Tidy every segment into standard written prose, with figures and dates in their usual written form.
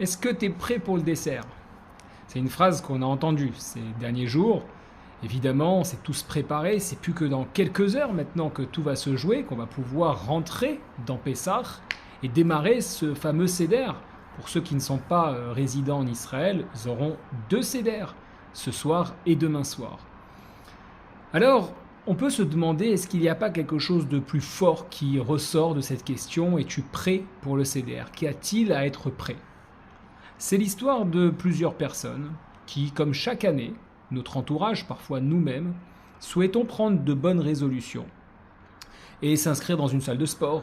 Est-ce que tu es prêt pour le dessert? C'est une phrase qu'on a entendue ces derniers jours. Évidemment, on s'est tous préparés. C'est plus que dans quelques heures maintenant que tout va se jouer, qu'on va pouvoir rentrer dans Pessah et démarrer ce fameux Seder. Pour ceux qui ne sont pas résidents en Israël, ils auront 2 Seder, ce soir et demain soir. Alors, on peut se demander, est-ce qu'il n'y a pas quelque chose de plus fort qui ressort de cette question? Es-tu prêt pour le Seder? Qu'y a-t-il à être prêt? C'est l'histoire de plusieurs personnes qui, comme chaque année, notre entourage, parfois nous-mêmes, souhaitons prendre de bonnes résolutions et s'inscrire dans une salle de sport,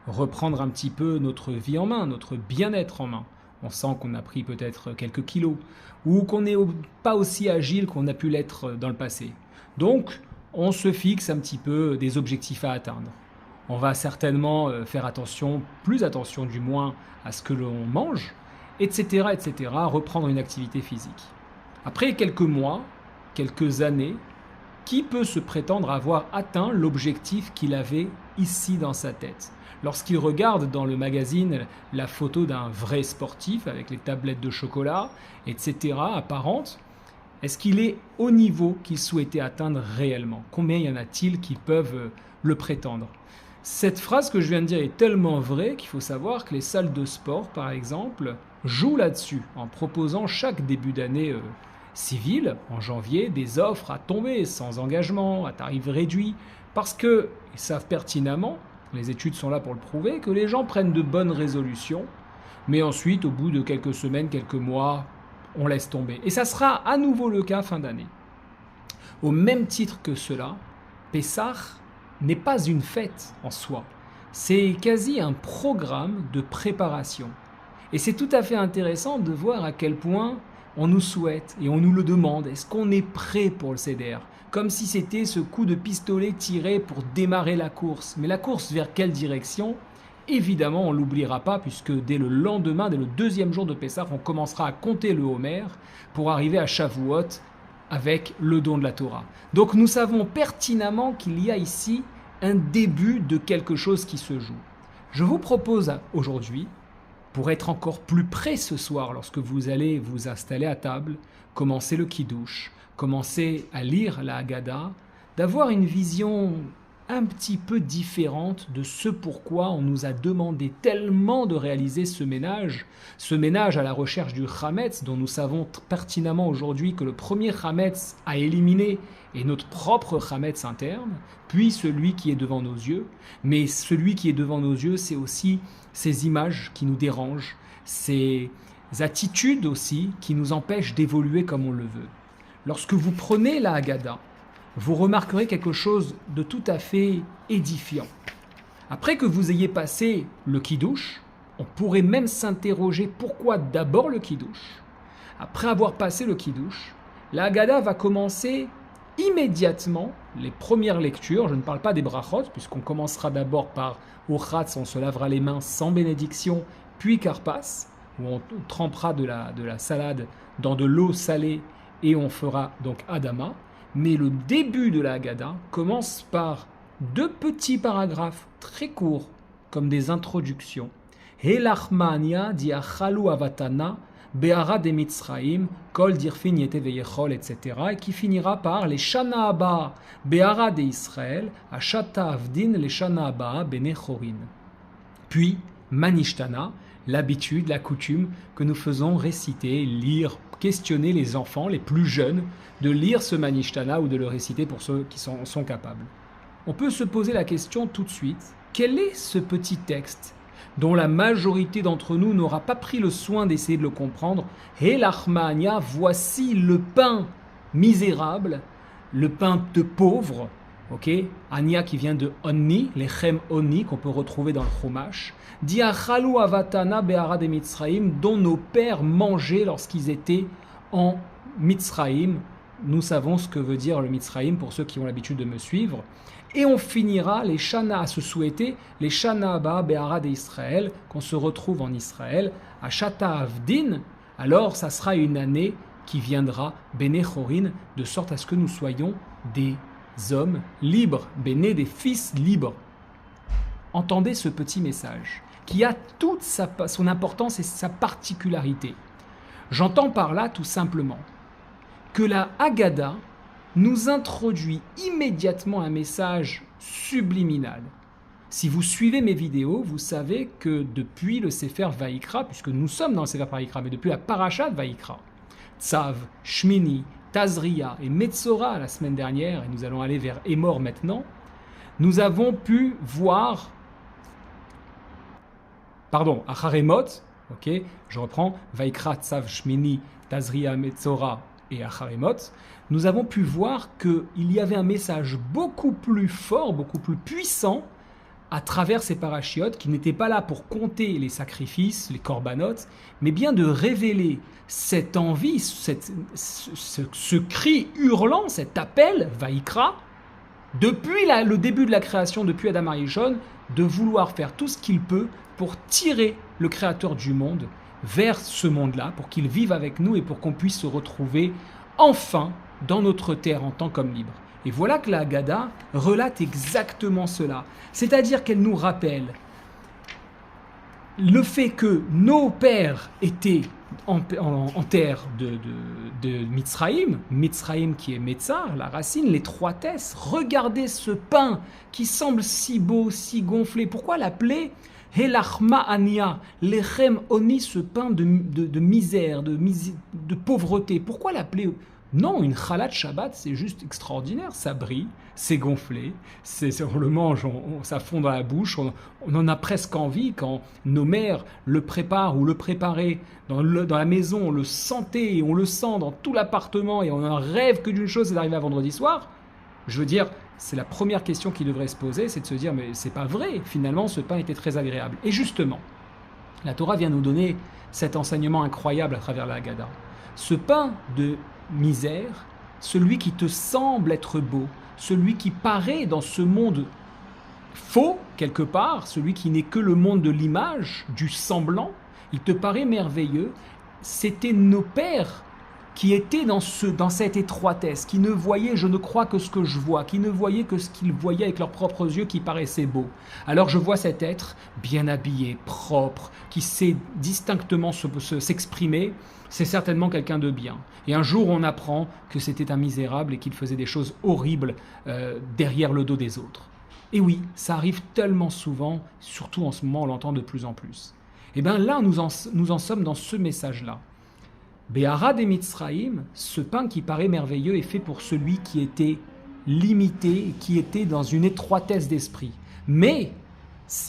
reprendre un petit peu notre vie en main, notre bien-être en main. On sent qu'on a pris peut-être quelques kilos ou qu'on n'est pas aussi agile qu'on a pu l'être dans le passé. Donc, on se fixe un petit peu des objectifs à atteindre. On va certainement faire attention, plus attention du moins, à ce que l'on mange, etc., etc., reprendre une activité physique. Après quelques mois, quelques années, qui peut se prétendre avoir atteint l'objectif qu'il avait ici dans sa tête? Lorsqu'il regarde dans le magazine la photo d'un vrai sportif avec les tablettes de chocolat, etc., apparentes, est-ce qu'il est au niveau qu'il souhaitait atteindre réellement? Combien y en a-t-il qui peuvent le prétendre? Cette phrase que je viens de dire est tellement vraie qu'il faut savoir que les salles de sport, par exemple, jouent là-dessus en proposant chaque début d'année civile, en janvier, des offres à tomber sans engagement, à tarif réduit, parce qu'ils savent pertinemment, les études sont là pour le prouver, que les gens prennent de bonnes résolutions, mais ensuite, au bout de quelques semaines, quelques mois, on laisse tomber. Et ça sera à nouveau le cas fin d'année. Au même titre que cela, Pessah n'est pas une fête en soi. C'est quasi un programme de préparation. Et c'est tout à fait intéressant de voir à quel point on nous souhaite et on nous le demande. Est-ce qu'on est prêt pour le Seder? Comme si c'était ce coup de pistolet tiré pour démarrer la course. Mais la course vers quelle direction? Évidemment, on ne l'oubliera pas puisque dès le lendemain, dès le 2e jour de Pessah, on commencera à compter le Homer pour arriver à Shavuot avec le don de la Torah. Donc nous savons pertinemment qu'il y a ici un début de quelque chose qui se joue. Je vous propose aujourd'hui, pour être encore plus près ce soir lorsque vous allez vous installer à table, commencer le Kiddush, commencer à lire la Haggadah, d'avoir une vision un petit peu différente de ce pourquoi on nous a demandé tellement de réaliser ce ménage à la recherche du Chametz, dont nous savons pertinemment aujourd'hui que le premier Chametz à éliminer est notre propre Chametz interne, puis celui qui est devant nos yeux. Mais celui qui est devant nos yeux, c'est aussi ces images qui nous dérangent, ces attitudes aussi qui nous empêchent d'évoluer comme on le veut. Lorsque vous prenez la Haggadah, vous remarquerez quelque chose de tout à fait édifiant. Après que vous ayez passé le Kiddush, on pourrait même s'interroger pourquoi d'abord le Kiddush. Après avoir passé le Kiddush, la Haggadah va commencer immédiatement les premières lectures. Je ne parle pas des brachot, puisqu'on commencera d'abord par Urchatz, on se lavera les mains sans bénédiction, puis Karpas, où on trempera de la salade dans de l'eau salée et on fera donc Adama. Mais le début de la Haggadah commence par 2 petits paragraphes très courts, comme des introductions. Helachmania diachalu avatana be'ara de Mitzraim kol dirfin yete veyechol, etc. Et qui finira par les Shana Haba be'ara de Israël ashata avdin les Shana Haba bene chorin. Puis Manishtana, l'habitude, la coutume que nous faisons réciter, lire, questionner les enfants, les plus jeunes, de lire ce Manishtana ou de le réciter pour ceux qui sont capables. On peut se poser la question tout de suite, quel est ce petit texte dont la majorité d'entre nous n'aura pas pris le soin d'essayer de le comprendre? Helachmania, voici le pain misérable, le pain de pauvre, ok? Ania qui vient de Onni, lechem Onni qu'on peut retrouver dans le Chumash. Diachalu avatana be'ara de Mitzraim, dont nos pères mangeaient lorsqu'ils étaient en Mitzraim. Nous savons ce que veut dire le Mitzraim pour ceux qui ont l'habitude de me suivre. Et on finira les Shana à se souhaiter, les Shana Haba be'ara d'Israël, qu'on se retrouve en Israël, à Shata Avdin. Alors ça sera une année qui viendra Bene Chorin, de sorte à ce que nous soyons des hommes libres, Bene, des fils libres. Entendez ce petit message. qui a toute son importance et sa particularité. J'entends par là tout simplement que la Haggadah nous introduit immédiatement un message subliminal. Si vous suivez mes vidéos, vous savez que depuis le Sefer Vaïkra, puisque nous sommes dans le Sefer Vaïkra, mais depuis la Parashat Vaïkra, Tzav, Shmini, Tazria et Metzora la semaine dernière, et nous allons aller vers Emor maintenant, nous avons pu voir, Acharemot, ok, je reprends, Vaïkra, Tzav, Shmini, Tazria, Metzora et Acharemot, nous avons pu voir qu'il y avait un message beaucoup plus fort, beaucoup plus puissant à travers ces parachiotes qui n'étaient pas là pour compter les sacrifices, les corbanotes, mais bien de révéler cette envie, ce cri hurlant, cet appel, Vaïkra, depuis le début de la création, depuis Adam Arishon, de vouloir faire tout ce qu'il peut pour tirer le Créateur du monde vers ce monde-là, pour qu'il vive avec nous et pour qu'on puisse se retrouver enfin dans notre terre en tant qu'homme libre. Et voilà que la Haggadah relate exactement cela. C'est-à-dire qu'elle nous rappelle le fait que nos pères étaient en terre de Mitzraïm, Mitzraïm qui est Metzar, la racine, l'étroitesse. Regardez ce pain qui semble si beau, si gonflé. Pourquoi l'appeler Helachma Ania, Lechem Oni, ce pain de misère, de pauvreté? Pourquoi l'appeler? Non, une chalat Shabbat, c'est juste extraordinaire. Ça brille, c'est gonflé, on le mange, ça fond dans la bouche, on en a presque envie quand nos mères le préparent ou le préparaient dans la maison, on le sentait et on le sent dans tout l'appartement et on en rêve que d'une chose, c'est d'arriver à vendredi soir. Je veux dire, c'est la première question qui devrait se poser, c'est de se dire, mais c'est pas vrai, finalement ce pain était très agréable. Et justement, la Torah vient nous donner cet enseignement incroyable à travers la Haggadah. Ce pain de misère, celui qui te semble être beau, celui qui paraît dans ce monde faux quelque part, celui qui n'est que le monde de l'image, du semblant, il te paraît merveilleux. C'était nos pères qui étaient dans cette étroitesse, qui ne voyaient, je ne crois que ce que je vois, qui ne voyaient que ce qu'ils voyaient avec leurs propres yeux qui paraissait beau. Alors je vois cet être bien habillé, propre, qui sait distinctement s'exprimer, c'est certainement quelqu'un de bien. Et un jour on apprend que c'était un misérable et qu'il faisait des choses horribles derrière le dos des autres. Et oui, ça arrive tellement souvent, surtout en ce moment on l'entend de plus en plus. Et bien là nous en sommes dans ce message-là. Be'arad et Mitzraïm, ce pain qui paraît merveilleux est fait pour celui qui était limité, qui était dans une étroitesse d'esprit. Mais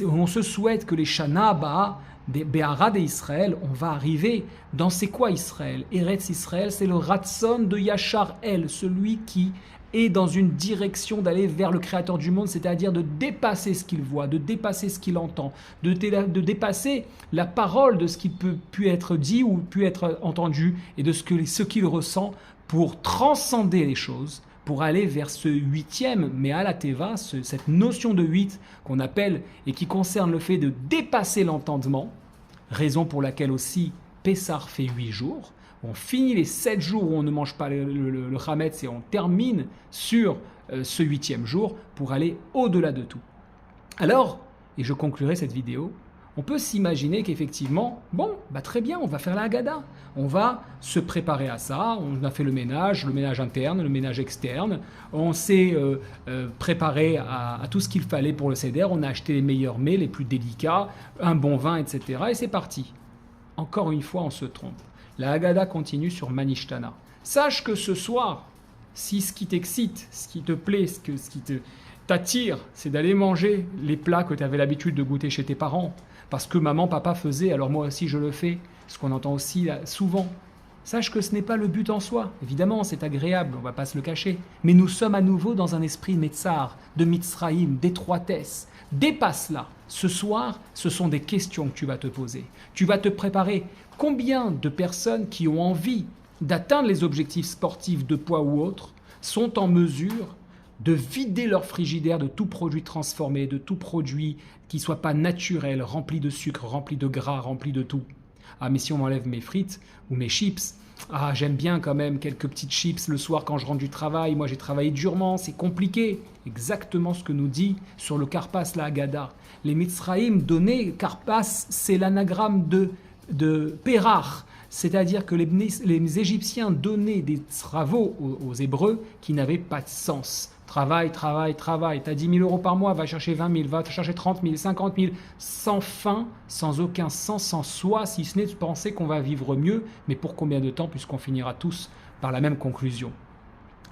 on se souhaite que les Shana Abba, Be'arad et Israël, on va arriver dans c'est quoi Israël? Eretz Israël, c'est le Ratson de Yachar El, celui qui est dans une direction d'aller vers le Créateur du monde, c'est-à-dire de dépasser ce qu'il voit, de dépasser ce qu'il entend, de dépasser la parole de ce qui peut être dit ou pu être entendu et de ce qu'il ressent pour transcender les choses, pour aller vers ce huitième, mais à la Teva, cette notion de 8 qu'on appelle et qui concerne le fait de dépasser l'entendement, raison pour laquelle aussi Pessah fait 8 jours. On finit les 7 jours où on ne mange pas le Hametz et on termine sur ce 8e jour pour aller au-delà de tout. Alors, et je conclurai cette vidéo, on peut s'imaginer qu'effectivement, très bien, on va faire la Haggadah. On va se préparer à ça, on a fait le ménage interne, le ménage externe, on s'est préparé à tout ce qu'il fallait pour le Seder, on a acheté les meilleurs mets, les plus délicats, un bon vin, etc. Et c'est parti. Encore une fois, on se trompe. La Haggadah continue sur Manishtana. Sache que ce soir, si ce qui t'excite, ce qui te plaît, ce qui t'attire, c'est d'aller manger les plats que tu avais l'habitude de goûter chez tes parents, parce que maman, papa faisait, alors moi aussi je le fais, ce qu'on entend aussi souvent. Sache que ce n'est pas le but en soi. Évidemment, c'est agréable, on ne va pas se le cacher. Mais nous sommes à nouveau dans un esprit Metzar, de Mitzraïm, d'étroitesse. Dépasse-la. Ce soir, ce sont des questions que tu vas te poser. Tu vas te préparer. Combien de personnes qui ont envie d'atteindre les objectifs sportifs de poids ou autres sont en mesure de vider leur frigidaire de tout produit transformé, de tout produit qui ne soit pas naturel, rempli de sucre, rempli de gras, rempli de tout? Ah, mais si on m'enlève mes frites ou mes chips, ah, j'aime bien quand même quelques petites chips le soir quand je rentre du travail. Moi, j'ai travaillé durement, c'est compliqué. Exactement ce que nous dit sur le Karpas la Haggadah. Les Mitzraïm donnaient, Karpas, c'est l'anagramme de Pérach. C'est-à-dire que les Égyptiens donnaient des travaux aux Hébreux qui n'avaient pas de sens. Travail, travail, travail. Tu as 10 000 euros par mois, va chercher 20 000, va chercher 30 000, 50 000, sans fin, sans aucun sens en soi, si ce n'est de penser qu'on va vivre mieux, mais pour combien de temps, puisqu'on finira tous par la même conclusion.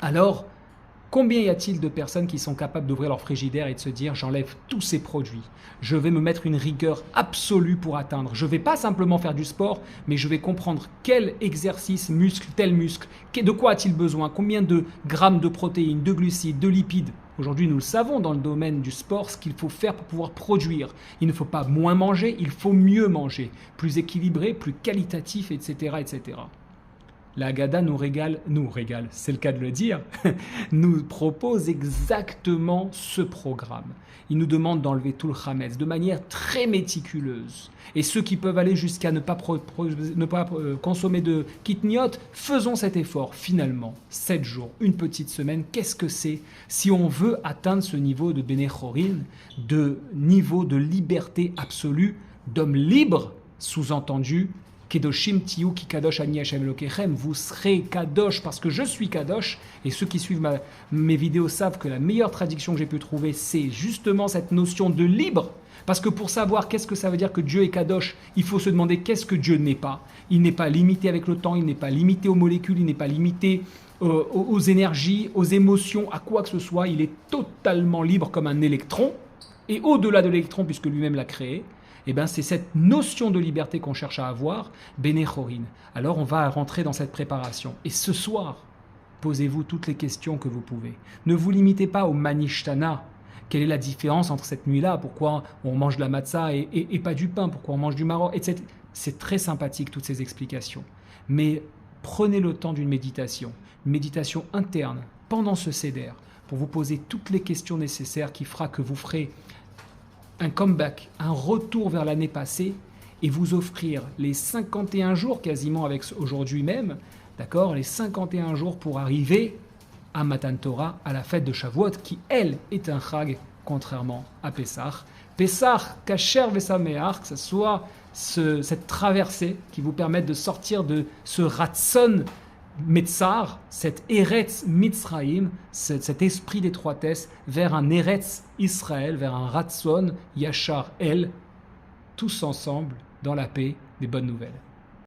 Alors, combien y a-t-il de personnes qui sont capables d'ouvrir leur frigidaire et de se dire « j'enlève tous ces produits, je vais me mettre une rigueur absolue pour atteindre, je ne vais pas simplement faire du sport, mais je vais comprendre quel exercice, tel muscle, de quoi a-t-il besoin, combien de grammes de protéines, de glucides, de lipides ». Aujourd'hui, nous le savons dans le domaine du sport, ce qu'il faut faire pour pouvoir produire. Il ne faut pas moins manger, il faut mieux manger, plus équilibré, plus qualitatif, etc. etc. La Haggadah nous régale, c'est le cas de le dire, nous propose exactement ce programme. Il nous demande d'enlever tout le chametz de manière très méticuleuse. Et ceux qui peuvent aller jusqu'à ne pas consommer de kitniot, faisons cet effort. Finalement, 7 jours, une petite semaine, qu'est-ce que c'est si on veut atteindre ce niveau de Bénéchorin, de niveau de liberté absolue, d'homme libre, sous-entendu, Kedoshim tiyu ki kadosh ani Hashem Elokechem, vous serez kadosh parce que je suis kadosh. Et ceux qui suivent mes vidéos savent que la meilleure traduction que j'ai pu trouver, c'est justement cette notion de libre. Parce que pour savoir qu'est-ce que ça veut dire que Dieu est kadosh, il faut se demander qu'est-ce que Dieu n'est pas. Il n'est pas limité avec le temps, il n'est pas limité aux molécules, il n'est pas limité aux énergies, aux émotions, à quoi que ce soit. Il est totalement libre comme un électron. Et au-delà de l'électron, puisque lui-même l'a créé, eh bien, c'est cette notion de liberté qu'on cherche à avoir, Bénéchorin. Alors, on va rentrer dans cette préparation. Et ce soir, posez-vous toutes les questions que vous pouvez. Ne vous limitez pas au Manishtana. Quelle est la différence entre cette nuit-là? Pourquoi on mange de la matzah et pas du pain? Pourquoi on mange du maror, etc. C'est très sympathique, toutes ces explications. Mais prenez le temps d'une méditation interne, pendant ce seder, pour vous poser toutes les questions nécessaires qui fera que vous ferez un comeback, un retour vers l'année passée et vous offrir les 51 jours quasiment avec aujourd'hui même, d'accord, les 51 jours pour arriver à Matan Torah, à la fête de Shavuot, qui elle est un chag contrairement à Pessah. Pessah, Kasher Vesameach, que ce soit cette traversée qui vous permette de sortir de ce ratson Metzar, cet Eretz Mitzraïm, cet esprit d'étroitesse, vers un Eretz Israël, vers un Ratson Yachar El, tous ensemble dans la paix des bonnes nouvelles.